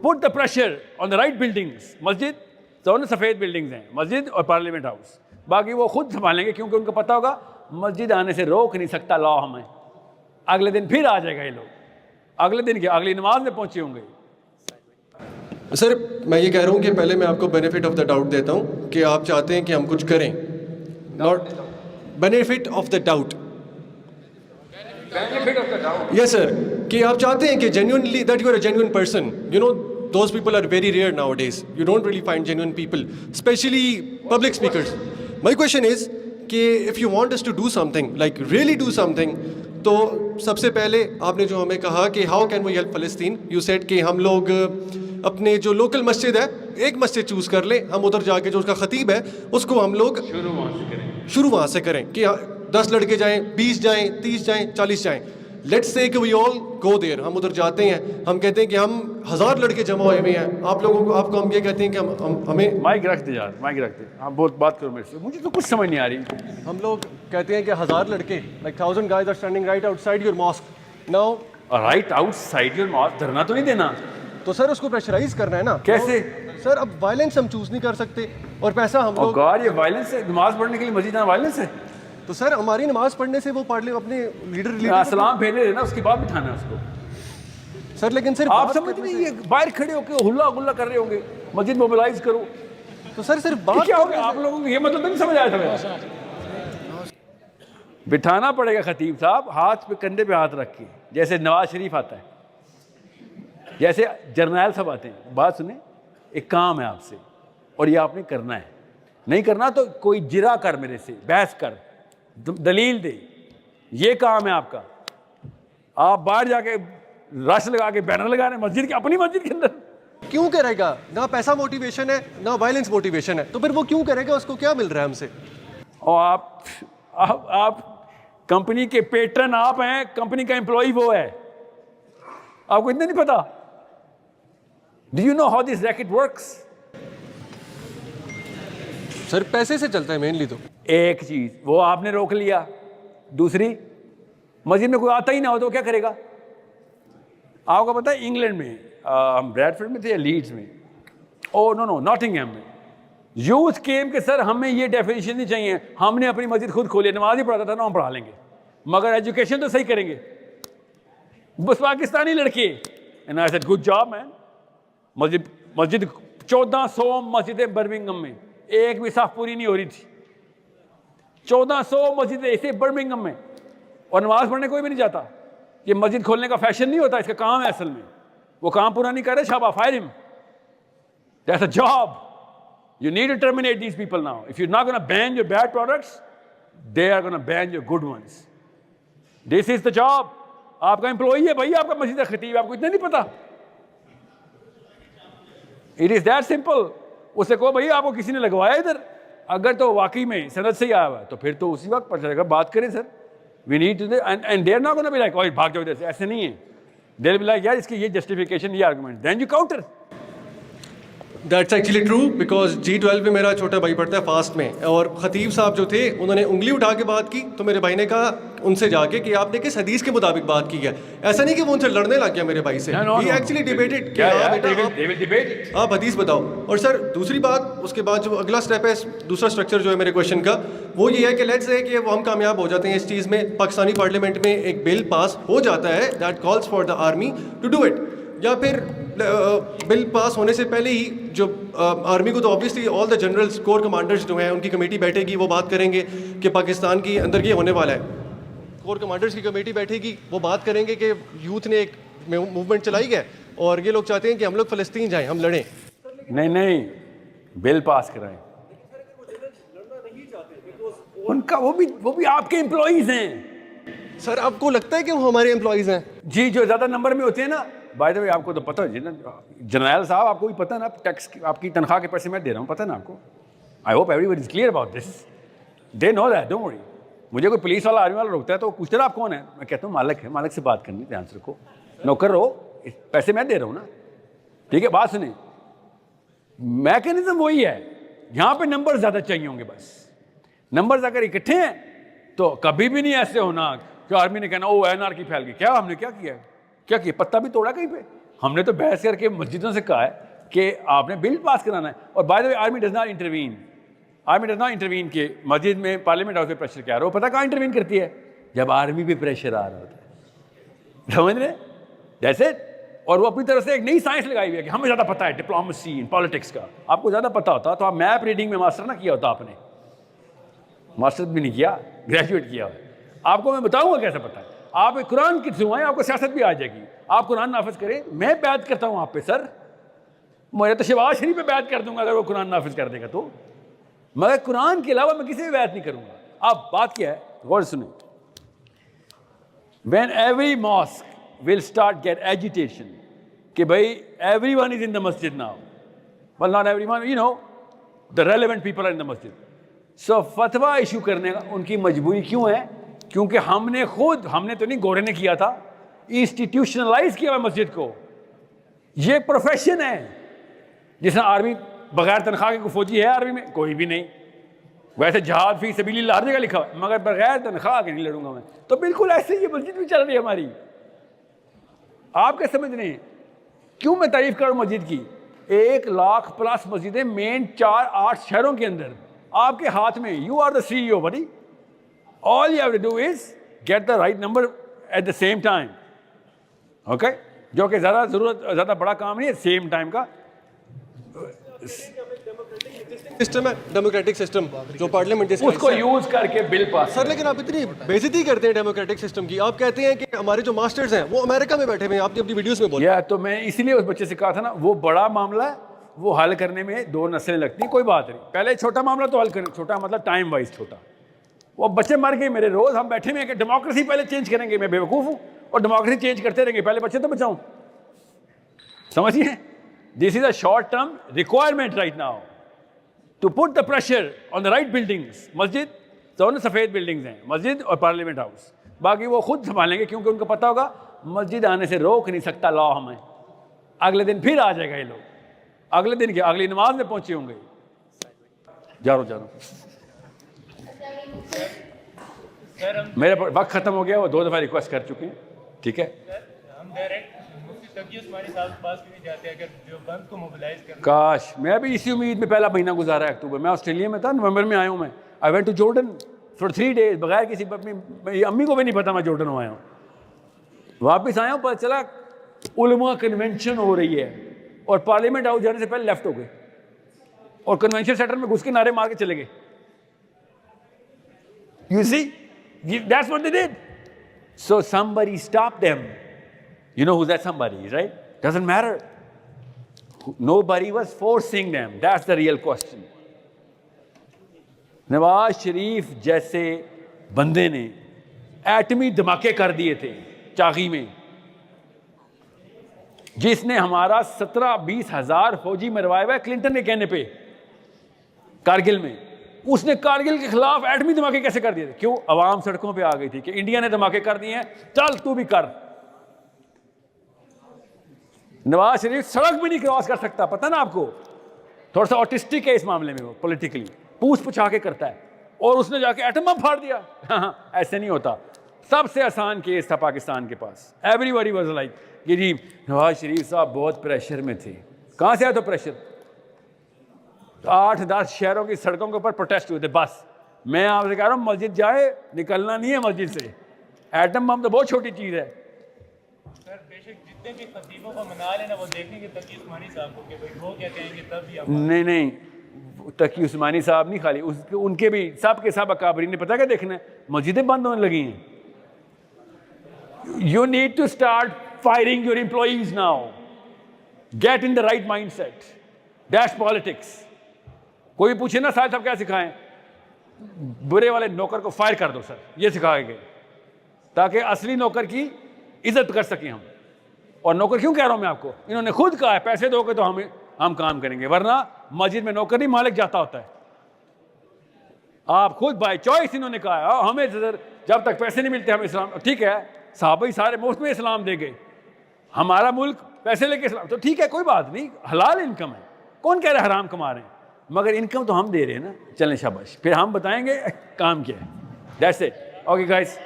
Put the pressure on the right buildings. مسجد دونوں سفید buildings ہیں, مسجد اور پارلیمنٹ ہاؤس. باقی وہ خود سنبھالیں گے کیونکہ ان کو پتہ ہوگا مسجد آنے سے روک نہیں سکتا لا ہمیں. اگلے دن پھر آ جائے گا یہ لوگ, اگلے دن کیا اگلی نماز میں پہنچے ہوں گے. سر میں یہ کہہ رہا ہوں کہ پہلے میں آپ کو بینیفٹ آف دا ڈاؤٹ دیتا ہوں کہ آپ چاہتے ہیں کہ ہم کچھ کریں. Not benefit of the doubt. Yes sir, کہ آپ چاہتے ہیں کہ genuinely that you are a genuine person. You know those people are very rare nowadays. You don't really find genuine people, especially public speakers. My question is کہ if you want us to do something, like really do something, تو سب سے پہلے آپ نے جو ہمیں کہا کہ how can we help Palestine, you said کہ ہم لوگ اپنے جو لوکل مسجد ہے ایک مسجد چوز کر لیں, ہم ادھر جا کے جو اس کا خطیب ہے اس کو ہم لوگ شروع وہاں سے کریں کہ 10 لڑکے جائیں, 20 جائیں, 30 جائیں, 40 جائیں. لیٹس سے کہ وی آل گو دیئر. ہم ادھر جاتے ہیں, ہم کہتے ہیں کہ ہم 1000 لڑکے جمع ہوئے ہوئے ہیں, آپ لوگوں کو, آپ کو ہم یہ کہتے ہیں کہ ہمیں مائک رکھ دے یار, مائک رکھ دے, آپ بہت بات کرو میرے سے, مجھے تو کچھ سمجھ نہیں آ رہی. ہم لوگ کہتے ہیں کہ 1000 لڑکے like 1000 guys are standing right outside your mosque. Now right outside your mosque, دھرنا تو نہیں دینا. تو سر اس کو پریشرائز کرنا ہے نا. کیسے سر اب وائلنس ہم چوز نہیں کر سکتے اور پیسہ ہم لوگ. گاڈ یہ وائلنس ہے, نماز پڑھنے کے لیے مسجد میں وائلنس ہے. تو سر ہماری نماز پڑھنے سے وہ اپنے لیڈر سلام بھیجنے دینا, اس کے بعد بٹھانا ہے اس کو. سر لیکن سر آپ سمجھ نہیں, یہ باہر کھڑے ہو کے ہلا گلا کر رہے ہوں گے, مسجد موبلائز کرو. تو سر صرف بات کیا ہوگا آپ لوگوں کو, یہ مطلب نہیں سمجھ آیا تھا میرا. بٹھانا پڑے گا خطیب صاحب, ہاتھ پہ کندھے پہ ہاتھ رکھ کے, جیسے نواز شریف آتا ہے, جیسے جرنیل صاحب آتے ہیں. بات سنیں, ایک کام ہے آپ سے اور یہ آپ نے کرنا ہے. نہیں کرنا تو کوئی جرا کر میرے سے بحث کر, دلیل دے, یہ کام ہے آپ کا. آپ باہر جا کے رش لگا کے بینر لگا رہے ہیں مسجد کے, اپنی مسجد کے اندر. کیوں کرے گا؟ نہ پیسہ موٹیویشن ہے نہ وائلنس موٹیویشن ہے, تو پھر وہ کیوں کرے گا؟ اس کو کیا مل رہا ہے ہم سے؟ اور آپ کمپنی کے پیٹرن آپ ہیں, کمپنی کا امپلائی وہ ہے. آپ کو اتنا نہیں پتا؟ Do you know how this racket works? Sir پیسے سے چلتا ہے مینلی. تو ایک چیز وہ آپ نے روک لیا, دوسری مسجد میں کوئی آتا ہی نہ ہو تو کیا کرے گا؟ آپ کو پتا ہے انگلینڈ میں, ہم بریڈفورڈ میں تھے یا لیڈز میں, او نو ناٹنگہم میں, یوتھ کیم کہ سر ہمیں یہ ڈیفینیشن نہیں چاہیے, ہم نے اپنی مسجد خود کھولی, نماز ہی پڑھاتا تھا نا, ہم پڑھا لیں گے مگر ایجوکیشن تو صحیح کریں گے. بس پاکستانی لڑکے, and I said good job man. مسجد 1400 مسجدیں برمنگھم میں, ایک بھی صف پوری نہیں ہو رہی تھی. 1400 مسجدیں ایسے برمنگھم میں, اور نماز پڑھنے کوئی بھی نہیں جاتا. یہ مسجد کھولنے کا فیشن نہیں ہوتا, اس کا کام ہے اصل میں. وہ کام پورا نہیں کر رہے, شاباش, فائر ہم. That's a job. You need to terminate these people now. If you're not going to ban your bad products, they are going to ban your good ones. This is the job. آپ کا employee ہے بھائی, آپ کا مسجد کا خطیب, آپ کو اتنا نہیں پتا؟ It is that simple. اس سے کہو بھائی آپ کو کسی نے لگوایا ادھر, اگر تو واقعی میں سند سے ہی آیا ہوا ہے تو پھر تو اسی وقت پتہ چلے گا. بات کریں سر, we need to do, and they are not going to be like, oh بھاگ جاؤ ادھر سے, ایسے نہیں ہے. They will be like, یار اس کی یہ جسٹیفیکیشن, یہ argument, then you counter. That's actually true, because G12 میں میرا چھوٹا بھائی پڑھتا ہے فاسٹ میں, اور خطیب صاحب جو تھے انہوں نے انگلی اٹھا کے بات کی, تو میرے بھائی نے کہا ان سے جا کے کہ آپ نے کس حدیث کے مطابق بات کی ہے. ایسا نہیں کہ وہ ان سے لڑنے لگ گیا میرے بھائی سے, ہی ایکچولی ڈیبیٹڈ کہ آپ حدیث بتاؤ. اور سر دوسری بات, اس کے بعد جو اگلا اسٹیپ ہے, دوسرا اسٹرکچر جو ہے میرے کویشچن کا, وہ یہ ہے کہ لیٹس سے کہ وہ ہم کامیاب ہو جاتے ہیں اس چیز میں, پاکستانی پارلیمنٹ میں ایک بل پاس ہو جاتا ہے that calls for the army to do it, یا پھر بل پاس ہونے سے پہلے ہی جو آرمی کو تو آبویسلی آل دا جنرلز, کور کمانڈرز جو ہیں ان کی کمیٹی بیٹھے گی, وہ بات کریں گے کہ پاکستان کی اندر یہ ہونے والا ہے. کور کمانڈرز کی کمیٹی بیٹھے گی, وہ بات کریں گے کہ یوتھ نے ایک موومنٹ چلائی ہے اور یہ لوگ چاہتے ہیں کہ ہم لوگ فلسطین جائیں, ہم لڑیں. نہیں, بل پاس کرائیں. ان کا وہ بھی آپ کے امپلائیز ہیں. سر آپ کو لگتا ہے کہ وہ ہمارے امپلائیز ہیں؟ جی, جو زیادہ نمبر میں ہوتے ہیں نا. بائی دا وے آپ کو تو پتہ ہے نا جنرل صاحب, آپ کو بھی پتہ ہے نا, ٹیکس آپ کی تنخواہ کے پیسے میں دے رہا ہوں, پتہ ہے نا آپ کو. I hope every one is clear about this. They know that, don't worry. مجھے کوئی پولیس والا آرمی والا روکتا ہے تو پوچھتے نا آپ کون ہے, میں کہتا ہوں مالک ہے, مالک سے بات کرنی, دھیان سے رکھو, نوکر رہو, پیسے میں دے رہا ہوں نا, ٹھیک ہے. بات سنیں, میکینزم وہی ہے, یہاں پہ نمبر زیادہ چاہیے ہوں گے. بس نمبرز اگر اکٹھے ہیں تو کبھی بھی نہیں ایسے ہونا کہ آرمی نے کہنا او این آر کی پھیل گئی. کیا ہم نے کیا کیا, پتا بھی توڑا کہیں پہ, ہم نے تو بحث کر کے مسجدوں سے کہا ہے کہ آپ نے بل پاس کرانا ہے. اور by the way army does not intervene کہ مسجد میں پارلیمنٹ ہاؤس پہ پریشر کیا رہا ہے. وہ پتہ کہاں انٹروین کرتی ہے؟ جب آرمی پہ پریشر آ رہا ہوتا ہے. سمجھ رہے جیسے, اور وہ اپنی طرف سے ایک نئی سائنس لگائی ہوئی ہے کہ ہمیں زیادہ پتہ ہے ڈپلومسی پالیٹکس کا. آپ کو زیادہ پتہ ہوتا تو آپ میپ ریڈنگ میں ماسٹر نہ کیا ہوتا, آپ نے ماسٹر بھی نہیں کیا, گریجویٹ کیا. آپ کو میں بتاؤں گا کیسے پتہ ہے. آپ قرآن کی تھرو آئیں, آپ کو سیاست بھی آ جائے گی. آپ قرآن نافذ کریں, میں بیعت کرتا ہوں آپ پہ سر, میں تو شہباز شریف پہ بیعت کر دوں گا اگر وہ قرآن نافذ کر دے گا تو, مگر قرآن کے علاوہ میں کسی بھی بیعت نہیں کروں گا. اب بات کیا ہے, غور سنیں. When every mosque will start get agitation کہ بھائی everyone is in the masjid now, well not everyone, you know the relevant people are in the masjid, so فتویٰ ایشو کرنے کا ان کی مجبوری کیوں ہے؟ کیونکہ ہم نے تو نہیں, گورے نے کیا تھا, انسٹیٹیوشنلائز کیا ہوا مسجد کو. یہ ایک پروفیشن ہے. جس طرح آرمی بغیر تنخواہ کے کوئی فوجی ہے آرمی میں؟ کوئی بھی نہیں. ویسے جہاد فی سبیل اللہ ہر جگہ لکھا ہوا ہے, مگر بغیر تنخواہ کے نہیں لڑوں گا میں. تو بالکل ایسے ہی یہ مسجد بھی چل رہی ہے ہماری. آپ کیا سمجھ رہے ہیں کیوں میں تعریف کر رہا ہوں مسجد کی؟ 1,00,000+ مسجدیں مین 4-8 شہروں کے اندر آپ کے ہاتھ میں. You are the CEO buddy. All you have to do is get the right number at the same time. Okay? جو کہ زیادہ بڑا کام نہیں ہے, سیم ٹائم کا سسٹم ہے, ڈیموکریٹک سسٹم جو پارلیمنٹ اس کو یوز کر کے بل پاس. سر لیکن آپ اتنی بےزتی کرتے ہیں ڈیموکریٹک سسٹم کی. آپ کہتے ہیں کہ ہمارے جو ماسٹرز ہیں وہ امریکہ میں بیٹھے ہوئے ہیں, آپ نے اپنی ویڈیوز میں بولا. تو میں اسی لیے اس بچے سے کہا تھا نا, وہ بڑا معاملہ ہے, وہ حل کرنے میں 2 نسلیں لگتی ہیں, کوئی بات نہیں. پہلے چھوٹا معاملہ تو حل کریں, چھوٹا مطلب ٹائم وائز چھوٹا. وہ بچے مر گئے میرے, روز ہم بیٹھے ہوئے ہیں کہ ڈیموکریسی پہلے چینج کریں گے. میں بے وقوف ہوں اور ڈیموکریسی چینج کرتے رہیں گے, پہلے بچے تو بچاؤں. سمجھیے, this is a short term requirement right now to put the pressure on the right buildings. مسجد دونوں سفید بلڈنگز ہیں, مسجد اور پارلیمنٹ ہاؤس. باقی وہ خود سنبھالیں گے کیونکہ ان کو پتہ ہوگا مسجد آنے سے روک نہیں سکتا لا ہمیں. اگلے دن پھر آ جائے گا یہ لوگ, اگلے دن کیا اگلی نماز میں پہنچے ہوں گے. جارو میرے وقت ختم ہو گیا, وہ 2 دفعہ ریکویسٹ کر چکے ہیں. ٹھیک ہے, کاش میں بھی اسی امید میں پہلا مہینہ گزارا ہے اکتوبر. میں آسٹریلیا میں تھا, نومبر میں آیا ہوں. میں I went to Jordan for 3 days بغیر کسی, اپنی امی کو بھی نہیں پتا میں جورڈن ہوں آیا ہوں. واپس آیا ہوں, پتہ چلا علماء کنونشن ہو رہی ہے اور پارلیمنٹ ہاؤس جانے سے پہلے لیفٹ ہو گئے اور کنونشن سینٹر میں گھس کے نعرے مار کے چلے گئے. You see, that's what they did. So somebody stopped them. You know who that somebody is, right? Doesn't matter. Nobody was forcing them. That's the real question. Nawaz Sharif جیسے بندے نے ایٹمی دھماکے کر دیے تھے چاغی میں, جس نے ہمارا 17-20 ہزار فوجی مروایا ہوا ہے کلنٹن کے کہنے پہ کارگل میں. اس نے کارگل کے خلاف ایٹمی دھماکے کیسے کر دیے تھے؟ کیوں؟ عوام سڑکوں پہ آ گئی تھی کہ انڈیا نے دھماکے کر دیے ہیں, چل تو بھی کر. نواز شریف سڑک بھی نہیں کراس کر سکتا, پتہ نا آپ کو, تھوڑا سا آٹسٹک ہے اس معاملے میں, وہ پولیٹیکلی پوچھ پچھا کے کرتا ہے, اور اس نے جا کے ایٹم بم پھاڑ دیا. ایسے نہیں ہوتا. سب سے آسان کیس تھا پاکستان کے پاس. ایوری باڈی واز لائک کہ جی نواز شریف صاحب بہت پریشر میں تھے. کہاں سے آیا تو پریشر؟ 8-10 شہروں کی سڑکوں کے اوپر پروٹیسٹ ہوئے تھے بس. میں آپ سے کہہ رہا ہوں مسجد جائے, نکلنا نہیں ہے مسجد سے. ایٹم بم تو بہت چھوٹی چیز ہے. نہیں, تقی عثمانی صاحب نہیں, خالی ان کے بھی سب کے سب اکابرین نے پتہ کیا دیکھنا ہے, مسجدیں بند ہونے لگی ہیں. You need to start firing your employees now. Get in the right mindset. That's politics. کوئی پوچھے نا صاحب کیا سکھائیں, برے والے نوکر کو فائر کر دو سر, یہ سکھائے گئے تاکہ اصلی نوکر کی عزت کر سکیں ہم. اور نوکر کیوں کہہ رہا ہوں میں آپ کو, انہوں نے خود کہا ہے پیسے دو گے تو ہم کام کریں گے, ورنہ مسجد میں نوکر نہیں مالک جاتا ہوتا ہے. آپ خود بائی چوائس انہوں نے کہا ہے ہمیں جب تک پیسے نہیں ملتے ہم اسلام. ٹھیک ہے, صحابہ ہی سارے مفت میں اسلام دے گئے, ہمارا ملک پیسے لے کے اسلام, تو ٹھیک ہے کوئی بات نہیں, حلال انکم ہے, کون کہہ رہے حرام کما رہے ہیں, مگر انکم تو ہم دے رہے ہیں نا. چلیں شاباش, پھر ہم بتائیں گے کام کیا ہے. That's it. Okay guys.